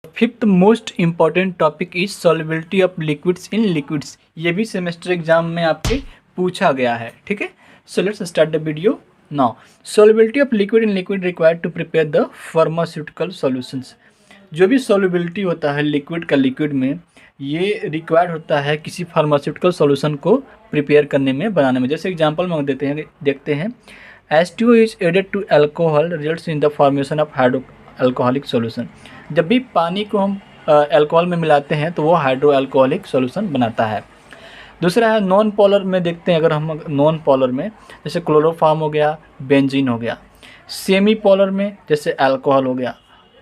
Fifth most important topic is solubility of liquids in liquids. ये भी semester exam में आपके पूछा गया है, ठीक है। So let's start the video now. Solubility of liquid in liquid required to prepare the pharmaceutical solutions. जो भी सॉल्युबिलिटी होता है लिक्विड का लिक्विड में, ये रिक्वायर्ड होता है किसी फार्मास्यूटिकल सॉल्यूशन को प्रिपेयर करने में, बनाने में। जैसे एग्जांपल में देखते हैं H2O is added to alcohol results in the formation of hydro alcoholic solution. जब भी पानी को हम अल्कोहल में मिलाते हैं तो वो हाइड्रो अल्कोहलिक सॉल्यूशन बनाता है। दूसरा है नॉन पोलर में। देखते हैं अगर हम नॉन पोलर में, जैसे क्लोरोफॉर्म हो गया, बेंजीन हो गया। सेमी पोलर में जैसे अल्कोहल हो गया।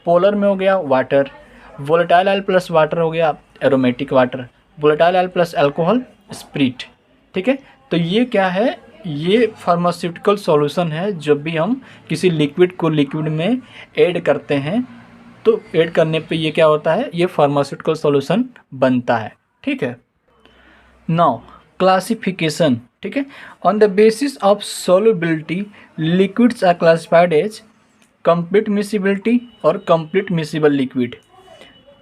पोलर में हो गया water. Volatile oil plus water हो गया aromatic water. Volatile oil plus alcohol spirit, ठीक है। तो ये क्या है, ये फार्मास्यूटिकल सॉल्यूशन है। जब भी हम किसी लिक्विड को लिक्विड में ऐड करते हैं तो ऐड करने पे ये क्या होता है, ये फार्मास्यूटिकल सॉल्यूशन बनता है, ठीक है। नाउ क्लासिफिकेशन, ठीक है। On the basis of solubility liquids are classified as complete miscibility or complete miscible liquid,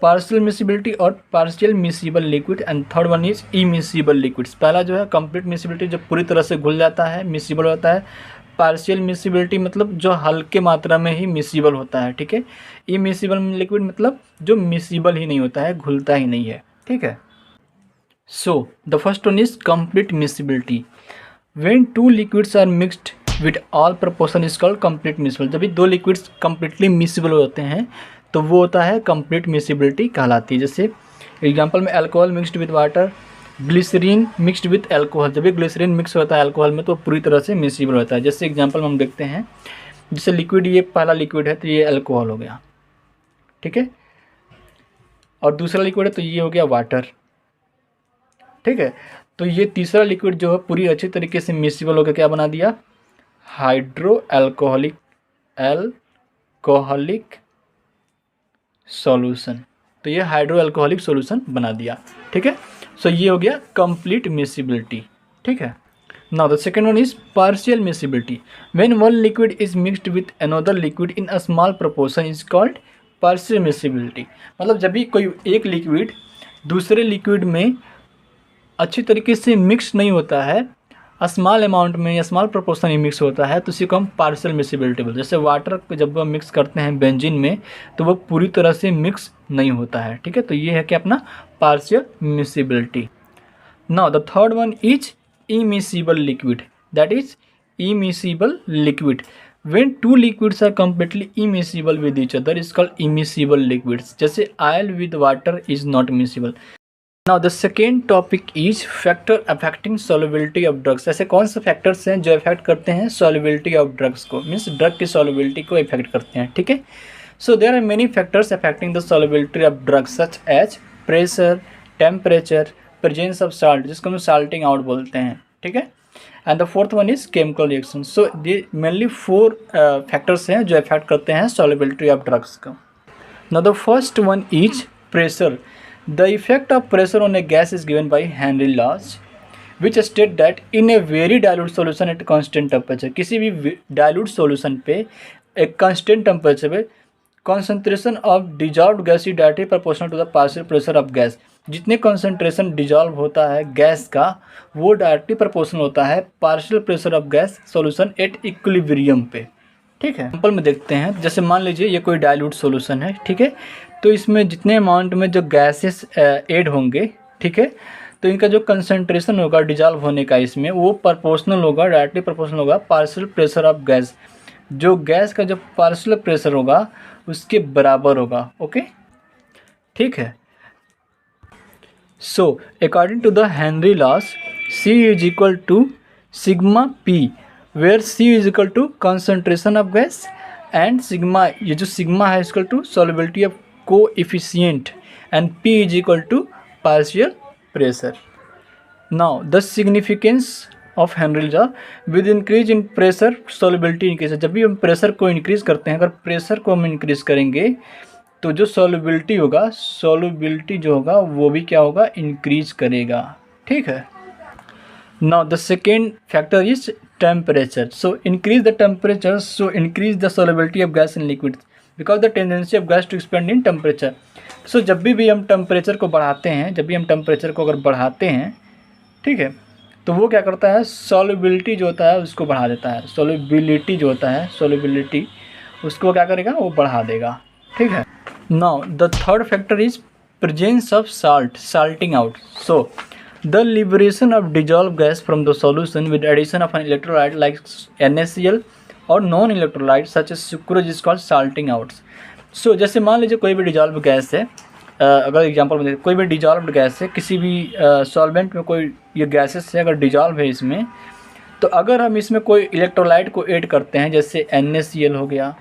partial miscibility or partial miscible liquid, and third one is immiscible liquids. पहला जो है complete miscibility, जो पूरी तरह से घुल जाता है, मिसिबल होता है। पार्शियल मिसिबिलिटी मतलब जो हल्के मात्रा में ही मिसिबल होता है, ठीक है। इमिसिबल लिक्विड मतलब जो मिसिबल ही नहीं होता है, घुलता ही नहीं है, ठीक है। So the first one is complete miscibility. When two liquids are mixed with all proportion is called complete miscible. जब भी दो लिक्विड्स कंप्लीटली मिसिबल होते हैं तो वो होता है कंप्लीट मिसिबिलिटी कहलाती है। जैसे एग्जांपल में alcohol mixed with water, glycerine mixed with alcohol. जब भी ग्लिसरीन मिक्स होता है अल्कोहल में तो पूरी तरह से मिसिबल होता है। जैसे एग्जांपल में हम देखते हैं, जैसे लिक्विड, ये पहला लिक्विड है तो ये अल्कोहल हो गया, ठीक है। और दूसरा लिक्विड है तो ये हो गया वाटर, ठीक है। तो ये तीसरा लिक्विड जो है पूरी अच्छी तरीके से मिसिबल होकर क्या बना दिया, हाइड्रो अल्कोहलिक सॉल्यूशन। तो ये हाइड्रो अल्कोहलिक सॉल्यूशन बना दिया, ठीक है। सो ये हो गया कंप्लीट मिसिबिलिटी, ठीक है। Now the second one is partial miscibility. When one liquid is mixed with another liquid in a small proportion is called partial miscibility. मतलब जब भी कोई एक लिक्विड दूसरे लिक्विड में अच्छी तरीके से मिक्स नहीं होता है, स्मॉल अमाउंट में या स्मॉल प्रोपोर्शन में मिक्स होता है, तो इसी को हम पार्शियल मिसिबिलिटी बोलते हैं। जैसे वाटर को जब हम मिक्स करते हैं बेंजीन में तो वो पूरी तरह से मिक्स नहीं होता है, ठीक है। तो ये है कि अपना partial miscibility. Now the third one is immiscible liquid, that is immiscible liquid. When two liquids are completely immiscible with each other is called immiscible liquids. जैसे oil with water is not miscible. Now the second topic is factor affecting solubility of drugs. ऐसे कौन से factors हैं जो effect करते हैं solubility of drugs को, means drug की सॉल्युबिलिटी को इफेक्ट करते हैं, ठीक है। सो there are many factors affecting the solubility of drugs such as pressure, temperature, presence of salt, जिसको हम साल्टिंग आउट बोलते हैं, ठीक है। And the fourth one is chemical reaction. So ये मेनली 4 फैक्टर्स हैं जो इफेक्ट करते हैं सॉल्युबिलिटी ऑफ ड्रग्स को। Now the first one is pressure. The effect of pressure on a gas is given by Henry laws, which state that in a very dilute solution at constant temperature, किसी भी dilute solution पे एक constant temperature पे concentration of dissolved gas is directly proportional to the partial pressure of gas। जितने concentration dissolve होता है gas का वो डायरेक्टली प्रोपोर्शनल होता है partial pressure of gas solution at equilibrium पे, ठीक है। एग्जाम्पल में देखते हैं, जैसे मान लीजिए ये कोई डाइल्यूट सॉल्यूशन है, ठीक है। तो इसमें जितने अमाउंट में जो गैसेस ऐड होंगे, ठीक है, तो इनका जो कंसंट्रेशन होगा डिजॉल्व होने का इसमें वो प्रोपोर्शनल होगा, डायरेक्टली प्रोपोर्शनल होगा पार्शियल प्रेशर ऑफ गैस। जो गैस का जो पार्शियल प्रेशर होगा उसके बराबर होगा, ओके, ठीक है। So according to the Henry laws C is equal to sigma P, where C is equal to concentration of gas and sigma, ये जो सिग्मा है equal to solubility of coefficient and P is equal to partial pressure. Now the significance of Henry law, with increase in pressure solubility increase. जब भी हम pressure को increase करते हैं, अगर प्रेशर को हम इंक्रीज करेंगे तो जो सॉल्युबिलिटी होगा, सॉल्युबिलिटी जो होगा वो भी क्या होगा, इंक्रीज करेगा, ठीक है। Now the second factor is temperature. So increase the temperature, so increase the solubility of gas in liquids. Because the tendency of gas to expand in temperature. So जब भी हम टेम्परेचर को बढ़ाते हैं, जब भी हम टेम्परेचर को अगर बढ़ाते हैं, ठीक है, तो वो क्या करता है, सॉल्युबिलिटी जो होता है उसको बढ़ा देता है। सॉल्युबिलिटी जो होता है, सॉल्युबिलिटी उसको क्या करेगा, वो बढ़ा देगा, ठीक है। Now the third factor is presence of salt, salting out. So the liberation of dissolve gas from the solution with addition of an electrolyte like NaCl और non electrolyte such as sucrose is called salting outs. So जैसे मान लीजिए कोई भी dissolve gas है, अगर example में कोई भी डिजॉल्व्ड गैस है, किसी भी सॉल्वेंट में कोई ये गैसेस है अगर डिजॉल्व है इसमें, तो अगर हम इसमें कोई इलेक्ट्रोलाइट को ऐड करते हैं, जैसे NaCl हो गया,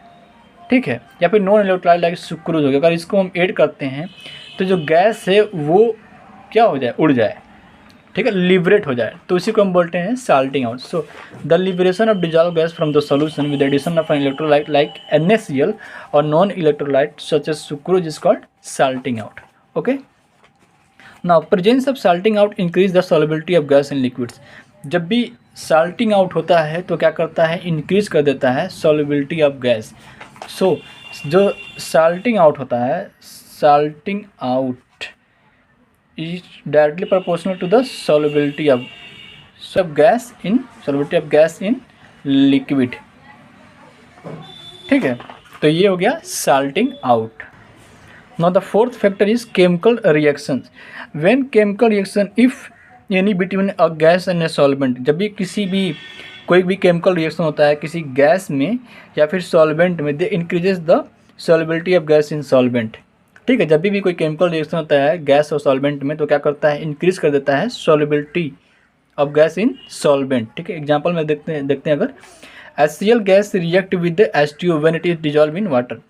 ठीक है, या फिर नॉन इलेक्ट्रोलाइट लाइक सुक्रोज हो गया, अगर इसको हम ऐड करते हैं तो जो गैस है वो क्या हो जाए, उड़ जाए, ठीक है, लिबरेट हो जाए, तो इसी को हम बोलते हैं salting out. So the liberation of dissolve gas from the solution with addition of an electrolyte like NaCl और non electrolyte such as sucrose is called salting out. Okay, now presence of salting out increase the solubility of gas in liquids. जब भी salting out होता है तो क्या करता है, increase कर देता है सॉल्युबिलिटी ऑफ गैस। सो जो साल्टिंग आउट होता है, salting out is directly proportional to the solubility of gas in liquid, ठीक है, तो ये हो गया salting out। Now the fourth factor is chemical reactions। When chemical reaction if any between a gas and a solvent, जब भी कोई भी केमिकल रिएक्शन होता है किसी गैस में या फिर सॉल्वेंट में, they increases the solubility of gas in solvent, ठीक है। जब भी कोई केमिकल रिएक्शन होता है गैस और सॉल्वेंट में तो क्या करता है, इंक्रीज कर देता है solubility of gas in solvent, ठीक है। एग्जांपल में देखते हैं अगर HCl gas react with H2O when it is dissolve in water.